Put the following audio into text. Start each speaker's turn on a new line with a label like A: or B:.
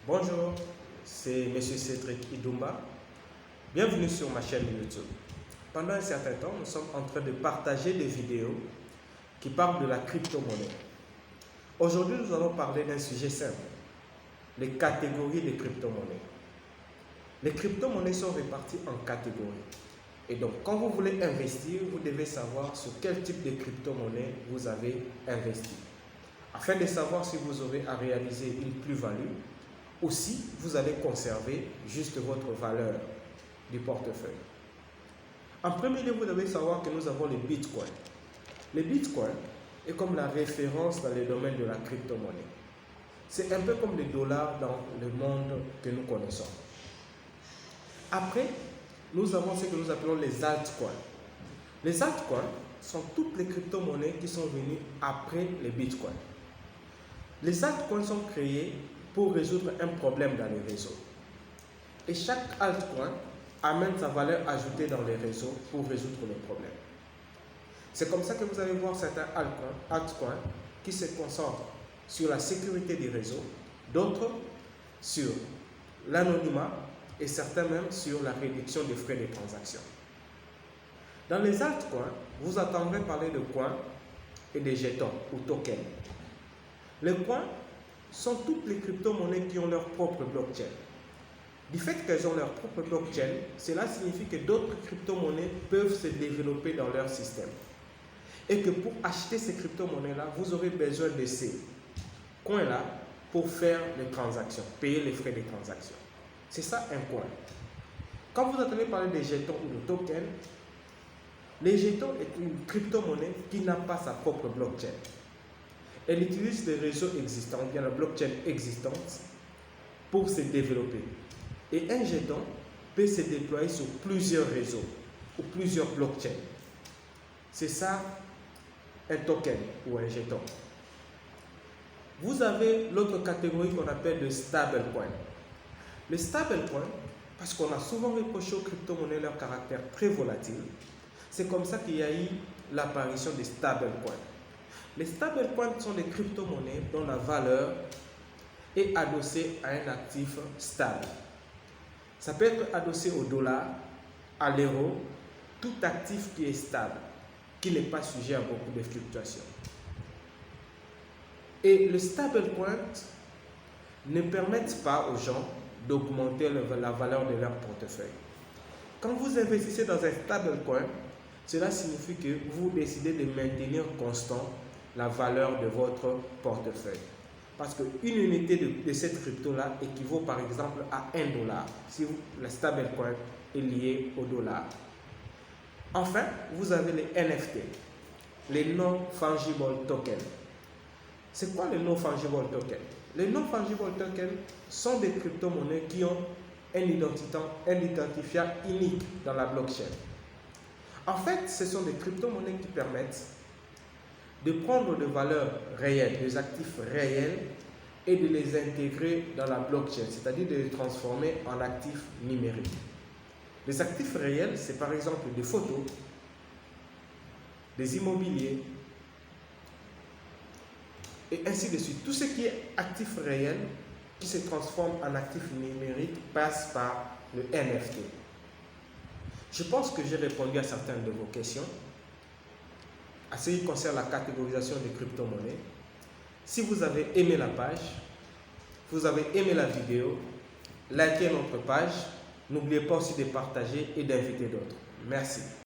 A: Bonjour, c'est M. Cédric Idumba. Bienvenue sur ma chaîne YouTube. Pendant un certain temps, nous sommes en train de partager des vidéos qui parlent de la crypto-monnaie. Aujourd'hui, nous allons parler d'un sujet simple, les catégories de crypto-monnaies. Les crypto-monnaies sont réparties en catégories. Et donc, quand vous voulez investir, vous devez savoir sur quel type de crypto-monnaie vous avez investi, afin de savoir si vous aurez à réaliser une plus-value ou si vous allez conserver juste votre valeur du portefeuille. En premier lieu, vous devez savoir que nous avons le Bitcoin. Le Bitcoin est comme la référence dans le domaine de la crypto-monnaie. C'est un peu comme le dollar dans le monde que nous connaissons. Après, nous avons ce que nous appelons les altcoins. Les altcoins sont toutes les crypto-monnaies qui sont venues après les bitcoins. Les altcoins sont créés pour résoudre un problème dans les réseaux. Et chaque altcoin amène sa valeur ajoutée dans les réseaux pour résoudre le problème. C'est comme ça que vous allez voir certains altcoins qui se concentrent sur la sécurité des réseaux, d'autres sur l'anonymat et certains même sur la réduction des frais de transaction. Dans les altcoins, vous entendrez parler de coins et de jetons ou tokens. Les coins sont toutes les crypto-monnaies qui ont leur propre blockchain. Du fait qu'elles ont leur propre blockchain, cela signifie que d'autres crypto-monnaies peuvent se développer dans leur système. Et que pour acheter ces crypto-monnaies-là, vous aurez besoin de ces coins-là pour faire les transactions, payer les frais de transaction. C'est ça un coin. Quand vous entendez parler des jetons ou de tokens, les jetons est une crypto-monnaie qui n'a pas sa propre blockchain. Elle utilise les réseaux existants, bien la blockchain existante, pour se développer. Et un jeton peut se déployer sur plusieurs réseaux ou plusieurs blockchains. C'est ça un token ou un jeton. Vous avez l'autre catégorie qu'on appelle le stablecoin. Le stablecoin, parce qu'on a souvent reproché aux crypto-monnaies leur caractère très volatile, c'est comme ça qu'il y a eu l'apparition des stablecoins. Les stablecoins sont des crypto-monnaies dont la valeur est adossée à un actif stable. Ça peut être adossé au dollar, à l'euro, tout actif qui est stable, qui n'est pas sujet à beaucoup de fluctuations. Et le stablecoin ne permettent pas aux gens d'augmenter la valeur de leur portefeuille. Quand vous investissez dans un stablecoin, cela signifie que vous décidez de maintenir constant la valeur de votre portefeuille. Parce qu'une unité de cette crypto-là équivaut par exemple à $1 si le stablecoin est lié au dollar. Enfin, vous avez les NFT, les non-fungible tokens. C'est quoi les non-fungible tokens? Les non-fungible tokens sont des crypto-monnaies qui ont un identifiant unique dans la blockchain. En fait, ce sont des crypto-monnaies qui permettent de prendre des valeurs réelles, des actifs réels et de les intégrer dans la blockchain, c'est-à-dire de les transformer en actifs numériques. Les actifs réels, c'est par exemple des photos, des immobiliers, et ainsi de suite. Tout ce qui est actif réel, qui se transforme en actif numérique, passe par le NFT. Je pense que j'ai répondu à certaines de vos questions. À ce qui concerne la catégorisation des crypto-monnaies. Si vous avez aimé la page, vous avez aimé la vidéo, likez notre page. N'oubliez pas aussi de partager et d'inviter d'autres. Merci.